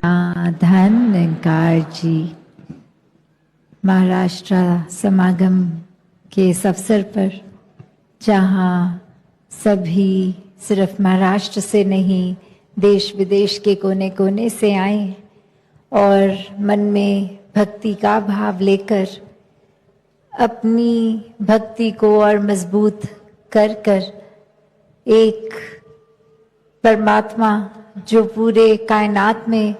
धनकार जी महाराष्ट्र समागम के इस अवसर पर, जहाँ सभी सिर्फ महाराष्ट्र से नहीं देश विदेश के कोने कोने से आए और मन में भक्ति का भाव लेकर अपनी भक्ति को और मजबूत कर कर एक परमात्मा जो पूरे कायनात में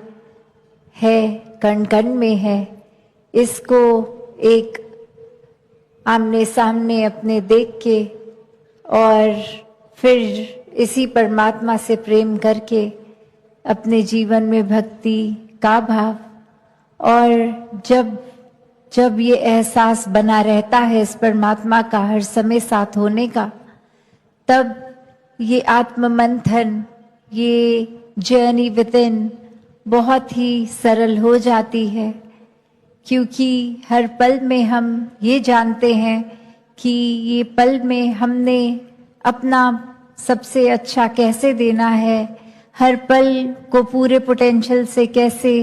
है, कण कण में है, इसको एक आमने सामने अपने देख के और फिर इसी परमात्मा से प्रेम करके अपने जीवन में भक्ति का भाव, और जब ये एहसास बना रहता है इस परमात्मा का हर समय साथ होने का, तब ये आत्म मंथन, ये जर्नी विद इन बहुत ही सरल हो जाती है। क्योंकि हर पल में हम ये जानते हैं कि ये पल में हमने अपना सबसे अच्छा कैसे देना है, हर पल को पूरे पोटेंशियल से कैसे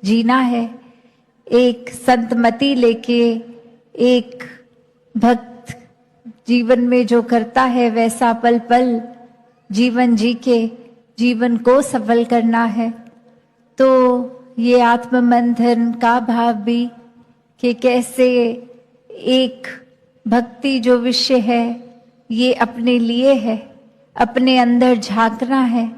जीना है। एक संतमति लेके एक भक्त जीवन में जो करता है वैसा पल पल जीवन जी के जीवन को सफल करना है। तो ये आत्म मंथन का भाव भी कि कैसे एक भक्ति जो विषय है ये अपने लिए है, अपने अंदर झांकना है।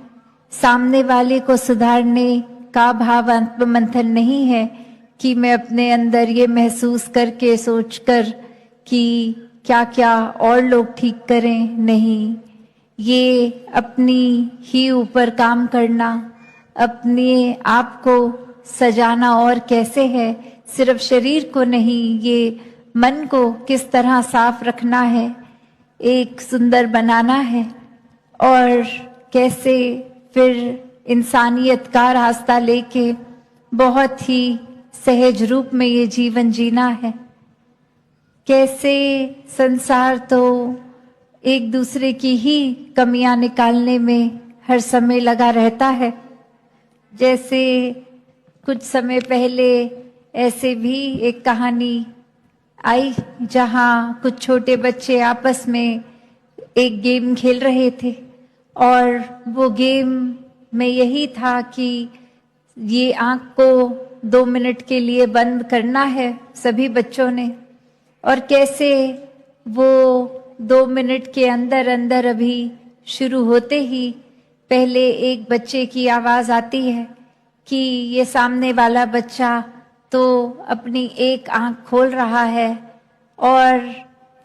सामने वाले को सुधारने का भाव आत्म मंथन नहीं है कि मैं अपने अंदर ये महसूस करके सोचकर कि क्या क्या और लोग ठीक करें, नहीं, ये अपनी ही ऊपर काम करना, अपने आप को सजाना और कैसे है, सिर्फ शरीर को नहीं, ये मन को किस तरह साफ रखना है, एक सुंदर बनाना है, और कैसे फिर इंसानियत का रास्ता लेके बहुत ही सहज रूप में ये जीवन जीना है। कैसे संसार तो एक दूसरे की ही कमियां निकालने में हर समय लगा रहता है। जैसे कुछ समय पहले ऐसे भी एक कहानी आई जहां कुछ छोटे बच्चे आपस में एक गेम खेल रहे थे, और वो गेम में यही था कि ये आंख को 2 मिनट के लिए बंद करना है सभी बच्चों ने, और कैसे वो 2 मिनट के अंदर अंदर अभी शुरू होते ही पहले एक बच्चे की आवाज आती है कि ये सामने वाला बच्चा तो अपनी एक आंख खोल रहा है, और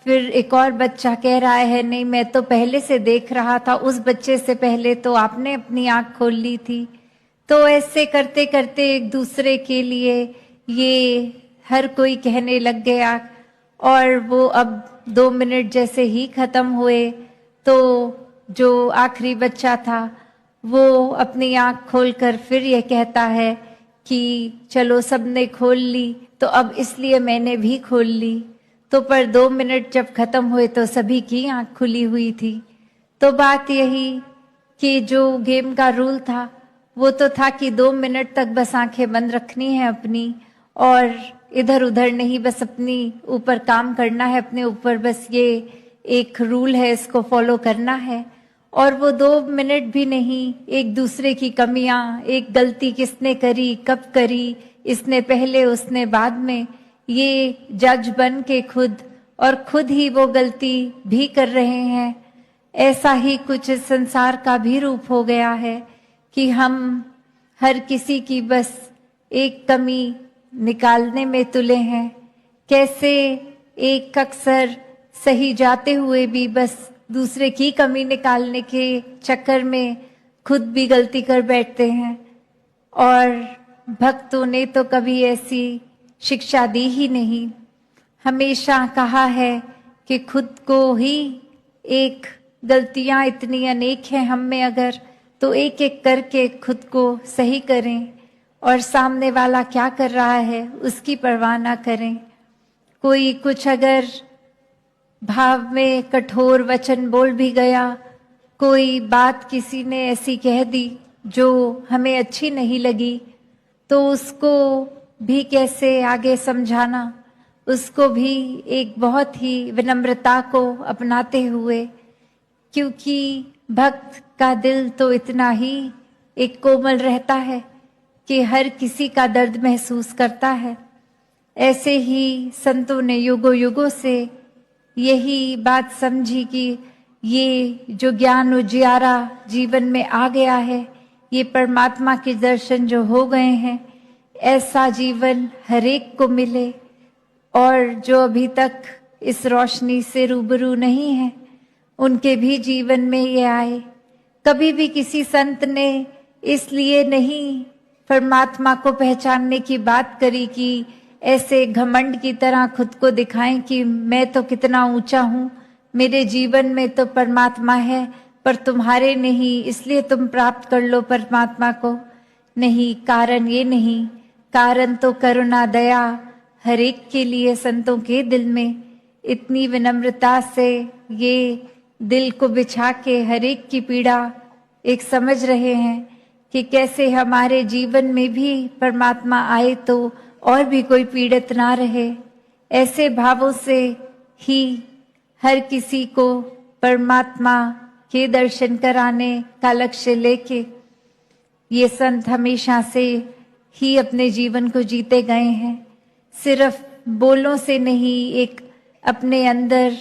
फिर एक और बच्चा कह रहा है नहीं, मैं तो पहले से देख रहा था, उस बच्चे से पहले तो आपने अपनी आंख खोल ली थी। तो ऐसे करते करते एक दूसरे के लिए ये हर कोई कहने लग गया, और वो अब 2 मिनट जैसे ही खत्म हुए तो जो आखिरी बच्चा था वो अपनी आंख खोलकर फिर ये कहता है कि चलो सबने खोल ली तो अब इसलिए मैंने भी खोल ली। तो पर 2 मिनट जब खत्म हुए तो सभी की आंख खुली हुई थी। तो बात यही कि जो गेम का रूल था वो तो था कि 2 मिनट तक बस आंखें बंद रखनी है अपनी, और इधर उधर नहीं, बस अपनी ऊपर काम करना है, अपने ऊपर बस ये एक रूल है, इसको फॉलो करना है। और वो 2 मिनट भी नहीं, एक दूसरे की कमियां, एक गलती किसने करी, कब करी, इसने पहले उसने बाद में, ये जज बन के खुद ही वो गलती भी कर रहे हैं। ऐसा ही कुछ इस संसार का भी रूप हो गया है कि हम हर किसी की बस एक कमी निकालने में तुले हैं। कैसे एक अक्सर सही जाते हुए भी बस दूसरे की कमी निकालने के चक्कर में खुद भी गलती कर बैठते हैं। और भक्तों ने तो कभी ऐसी शिक्षा दी ही नहीं, हमेशा कहा है कि खुद को ही एक गलतियां इतनी अनेक हैं हम में, अगर तो एक एक करके खुद को सही करें और सामने वाला क्या कर रहा है उसकी परवाह ना करें। कोई कुछ अगर भाव में कठोर वचन बोल भी गया, कोई बात किसी ने ऐसी कह दी जो हमें अच्छी नहीं लगी, तो उसको भी कैसे आगे समझाना, उसको भी एक बहुत ही विनम्रता को अपनाते हुए, क्योंकि भक्त का दिल तो इतना ही एक कोमल रहता है कि हर किसी का दर्द महसूस करता है। ऐसे ही संतों ने युगों युगों से यही बात समझी कि ये जो ज्ञान उजियारा जीवन में आ गया है, ये परमात्मा के दर्शन जो हो गए हैं, ऐसा जीवन हरेक को मिले। और जो अभी तक इस रोशनी से रूबरू नहीं है, उनके भी जीवन में ये आए। कभी भी किसी संत ने इसलिए नहीं परमात्मा को पहचानने की बात करी कि ऐसे घमंड की तरह खुद को दिखाएं कि मैं तो कितना ऊंचा हूं, मेरे जीवन में तो परमात्मा है, पर तुम्हारे नहीं, इसलिए तुम प्राप्त कर लो परमात्मा को। नहीं, कारण ये नहीं, कारण तो करुणा दया हर एक के लिए संतों के दिल में इतनी विनम्रता से ये दिल को बिछा के हर एक की पीड़ा एक समझ रहे हैं कि कैसे हमारे जीवन में भी परमात्मा आए तो और भी कोई पीड़ित ना रहे। ऐसे भावों से ही हर किसी को परमात्मा के दर्शन कराने का लक्ष्य लेके ये संत हमेशा से ही अपने जीवन को जीते गए हैं। सिर्फ बोलों से नहीं, एक अपने अंदर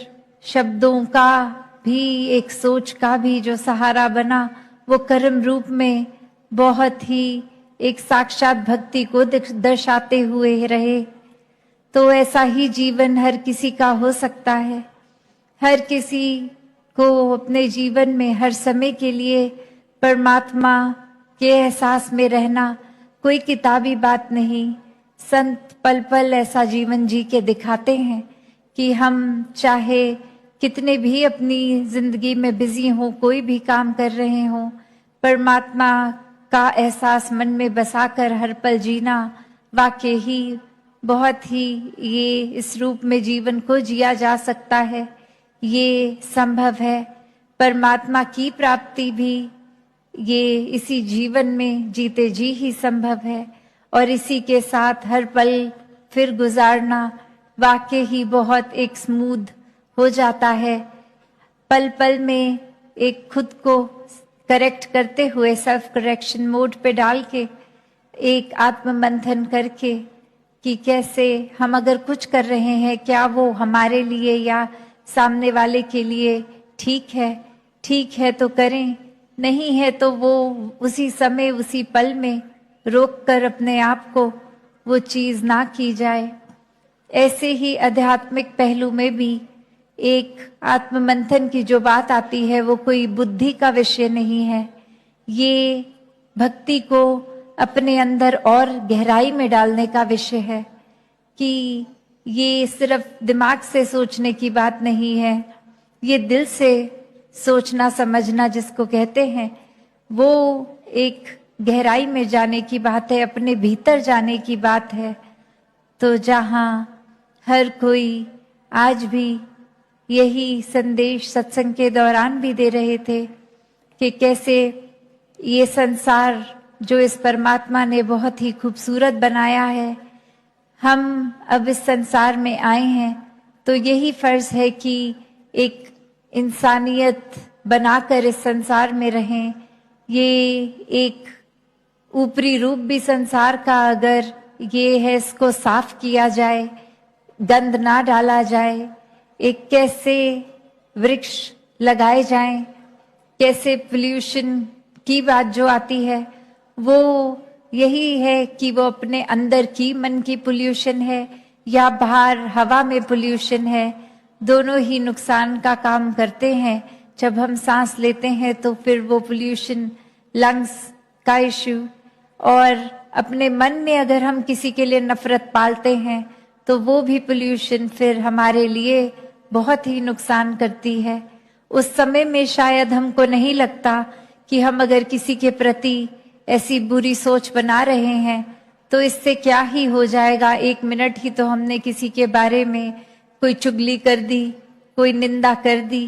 शब्दों का भी, एक सोच का भी जो सहारा बना, वो कर्म रूप में बहुत ही एक साक्षात भक्ति को दर्शाते हुए रहे। तो ऐसा ही जीवन हर किसी का हो सकता है। हर किसी को अपने जीवन में हर समय के लिए परमात्मा के एहसास में रहना कोई किताबी बात नहीं। संत पल पल ऐसा जीवन जी के दिखाते हैं कि हम चाहे कितने भी अपनी जिंदगी में बिजी हो, कोई भी काम कर रहे हो, परमात्मा का एहसास मन में बसाकर हर पल जीना वाकई ही बहुत ही ये इस रूप में जीवन को जिया जा सकता है। ये संभव है। परमात्मा की प्राप्ति भी ये इसी जीवन में जीते जी ही संभव है। और इसी के साथ हर पल फिर गुजारना वाकई ही बहुत एक स्मूथ हो जाता है। पल पल में एक खुद को करेक्ट करते हुए सेल्फ करेक्शन मोड पे डाल के एक आत्म मंथन करके कि कैसे हम अगर कुछ कर रहे हैं, क्या वो हमारे लिए या सामने वाले के लिए ठीक है। ठीक है तो करें, नहीं है तो वो उसी समय उसी पल में रोक कर अपने आप को वो चीज ना की जाए। ऐसे ही आध्यात्मिक पहलू में भी एक आत्म मंथन की जो बात आती है, वो कोई बुद्धि का विषय नहीं है। ये भक्ति को अपने अंदर और गहराई में डालने का विषय है कि ये सिर्फ दिमाग से सोचने की बात नहीं है। ये दिल से सोचना समझना जिसको कहते हैं, वो एक गहराई में जाने की बात है, अपने भीतर जाने की बात है। तो जहाँ हर कोई आज भी यही संदेश सत्संग के दौरान भी दे रहे थे कि कैसे ये संसार जो इस परमात्मा ने बहुत ही खूबसूरत बनाया है, हम अब इस संसार में आए हैं तो यही फर्ज है कि एक इंसानियत बनाकर इस संसार में रहें। ये एक ऊपरी रूप भी संसार का अगर ये है, इसको साफ किया जाए, गंद ना डाला जाए, एक कैसे वृक्ष लगाए जाएं, कैसे पोल्यूशन की बात जो आती है वो यही है कि वो अपने अंदर की मन की पोल्यूशन है या बाहर हवा में पोल्यूशन है, दोनों ही नुकसान का काम करते हैं। जब हम सांस लेते हैं तो फिर वो पोल्यूशन लंग्स का इश्यू, और अपने मन में अगर हम किसी के लिए नफरत पालते हैं तो वो भी पोल्यूशन फिर हमारे लिए बहुत ही नुकसान करती है। उस समय में शायद हमको नहीं लगता कि हम अगर किसी के प्रति ऐसी बुरी सोच बना रहे हैं तो इससे क्या ही हो जाएगा, 1 मिनट ही तो हमने किसी के बारे में कोई चुगली कर दी, कोई निंदा कर दी,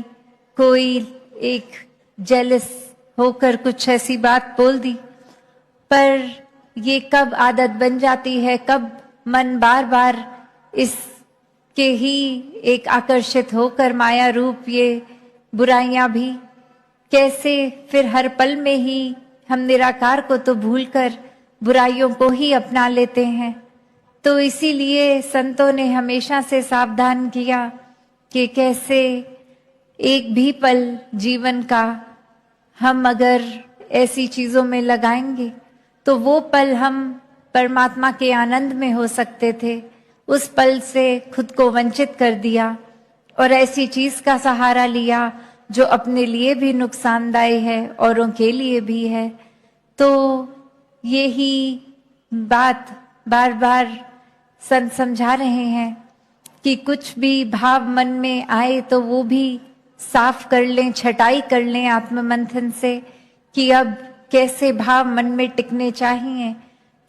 कोई एक जेलस होकर कुछ ऐसी बात बोल दी। पर ये कब आदत बन जाती है, कब मन बार बार इसके ही एक आकर्षित होकर माया रूप ये बुराइयां भी, कैसे फिर हर पल में ही हम निराकार को तो भूलकर बुराइयों को ही अपना लेते हैं। तो इसीलिए संतों ने हमेशा से सावधान किया कि कैसे एक भी पल जीवन का हम अगर ऐसी चीजों में लगाएंगे तो वो पल हम परमात्मा के आनंद में हो सकते थे। उस पल से खुद को वंचित कर दिया और ऐसी चीज का सहारा लिया जो अपने लिए भी नुकसानदायी है, औरों के लिए भी है। तो यही बात बार बार संत समझा रहे हैं कि कुछ भी भाव मन में आए तो वो भी साफ कर लें, छटाई कर लें आत्म मंथन से कि अब कैसे भाव मन में टिकने चाहिए।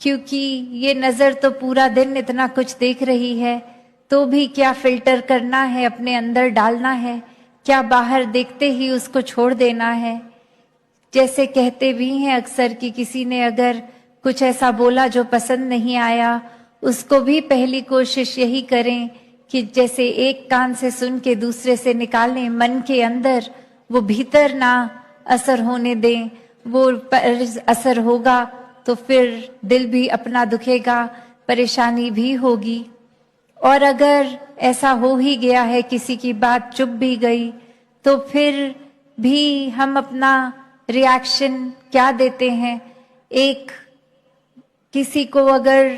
क्योंकि ये नजर तो पूरा दिन इतना कुछ देख रही है, तो भी क्या फिल्टर करना है, अपने अंदर डालना है, क्या बाहर देखते ही उसको छोड़ देना है। जैसे कहते भी हैं अक्सर कि किसी ने अगर कुछ ऐसा बोला जो पसंद नहीं आया, उसको भी पहली कोशिश यही करें कि जैसे एक कान से सुन के दूसरे से निकालें, मन के अंदर वो भीतर ना असर होने दें। वो असर होगा तो फिर दिल भी अपना दुखेगा, परेशानी भी होगी। और अगर ऐसा हो ही गया है, किसी की बात चुप भी गई, तो फिर भी हम अपना रिएक्शन क्या देते हैं। एक किसी को अगर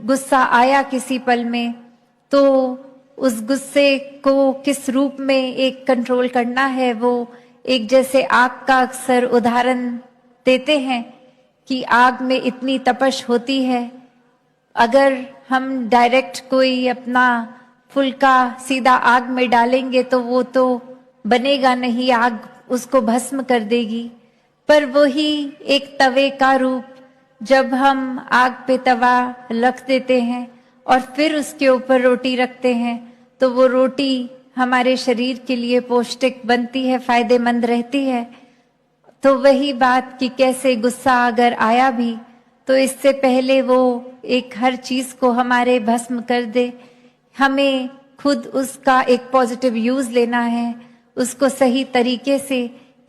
गुस्सा आया किसी पल में, तो उस गुस्से को किस रूप में एक कंट्रोल करना है। वो एक जैसे आग का अक्सर उदाहरण देते हैं कि आग में इतनी तपश होती है, अगर हम डायरेक्ट कोई अपना फुल्का सीधा आग में डालेंगे तो वो तो बनेगा नहीं, आग उसको भस्म कर देगी। पर वही एक तवे का रूप, जब हम आग पे तवा रख देते हैं और फिर उसके ऊपर रोटी रखते हैं, तो वो रोटी हमारे शरीर के लिए पौष्टिक बनती है, फायदेमंद रहती है। तो वही बात कि कैसे गुस्सा अगर आया भी तो इससे पहले वो एक हर चीज को हमारे भस्म कर दे। हमें खुद उसका एक पॉजिटिव यूज लेना है, उसको सही तरीके से।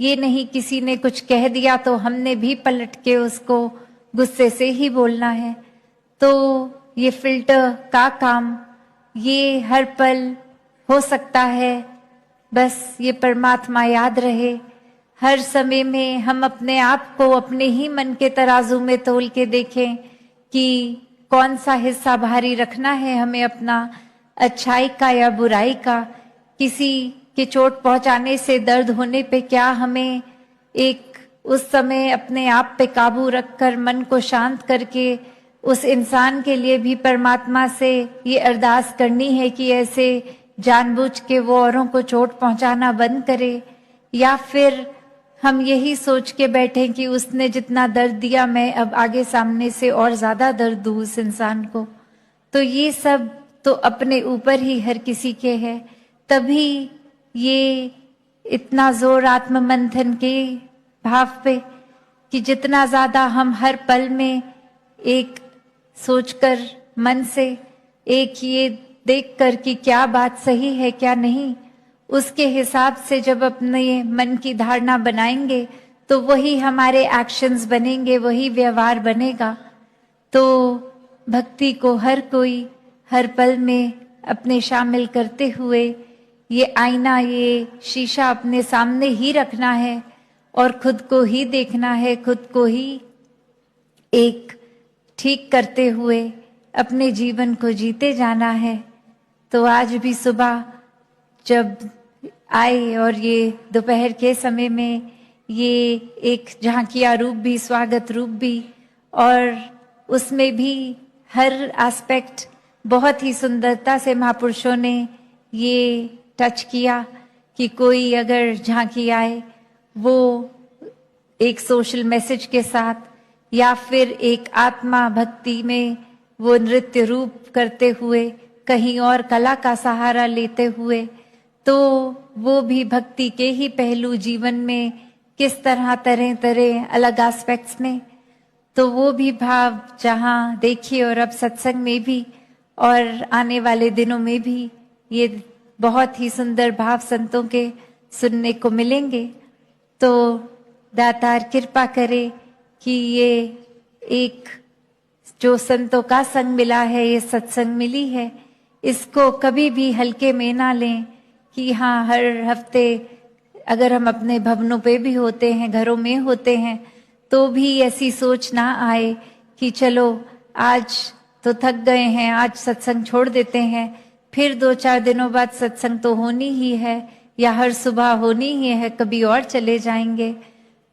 ये नहीं किसी ने कुछ कह दिया तो हमने भी पलट के उसको गुस्से से ही बोलना है। तो ये फिल्टर का काम ये हर पल हो सकता है, बस ये परमात्मा याद रहे। हर समय में हम अपने आप को अपने ही मन के तराजू में तोल के देखें कि कौन सा हिस्सा भारी रखना है हमें, अपना अच्छाई का या बुराई का। किसी के चोट पहुंचाने से दर्द होने पे क्या हमें एक उस समय अपने आप पे काबू रखकर मन को शांत करके उस इंसान के लिए भी परमात्मा से ये अरदास करनी है कि ऐसे जानबूझ के वो औरों को चोट पहुंचाना बंद करे, या फिर हम यही सोच के बैठे कि उसने जितना दर्द दिया मैं अब आगे सामने से और ज्यादा दर्द दूं उस इंसान को। तो ये सब तो अपने ऊपर ही हर किसी के है। तभी ये इतना जोर आत्म मंथन के भाव पे कि जितना ज्यादा हम हर पल में एक सोचकर मन से, एक ये देखकर कि क्या बात सही है क्या नहीं, उसके हिसाब से जब अपने मन की धारणा बनाएंगे तो वही हमारे एक्शंस बनेंगे, वही व्यवहार बनेगा। तो भक्ति को हर कोई हर पल में अपने शामिल करते हुए ये आईना, ये शीशा अपने सामने ही रखना है और खुद को ही देखना है, खुद को ही एक ठीक करते हुए अपने जीवन को जीते जाना है। तो आज भी सुबह जब आए और ये दोपहर के समय में ये एक झांकिया रूप भी, स्वागत रूप भी, और उसमें भी हर एस्पेक्ट बहुत ही सुंदरता से महापुरुषों ने ये टच किया कि कोई अगर झांकी आए वो एक सोशल मैसेज के साथ या फिर एक आत्मा भक्ति में वो नृत्य रूप करते हुए, कहीं और कला का सहारा लेते हुए, तो वो भी भक्ति के ही पहलू जीवन में किस तरह तरह तरह अलग एस्पेक्ट्स में। तो वो भी भाव जहाँ देखिए, और अब सत्संग में भी और आने वाले दिनों में भी ये बहुत ही सुंदर भाव संतों के सुनने को मिलेंगे। तो दातार कृपा करे कि ये एक जो संतों का संग मिला है, ये सत्संग मिली है, इसको कभी भी हल्के में ना लें कि हाँ हर हफ्ते अगर हम अपने भवनों पे भी होते हैं, घरों में होते हैं, तो भी ऐसी सोच ना आए कि चलो आज तो थक गए हैं, आज सत्संग छोड़ देते हैं, फिर 2-4 दिनों बाद सत्संग तो होनी ही है या हर सुबह होनी ही है, कभी और चले जाएंगे।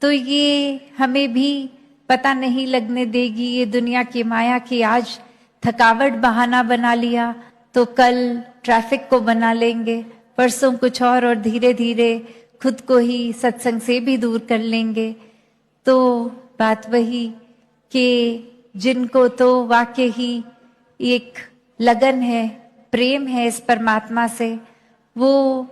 तो ये हमें भी पता नहीं लगने देगी ये दुनिया की माया की आज थकावट बहाना बना लिया तो कल ट्रैफिक को बना लेंगे, परसों कुछ और धीरे धीरे खुद को ही सत्संग से भी दूर कर लेंगे। तो बात वही कि जिनको तो वाकई ही एक लगन है, प्रेम है इस परमात्मा से, वो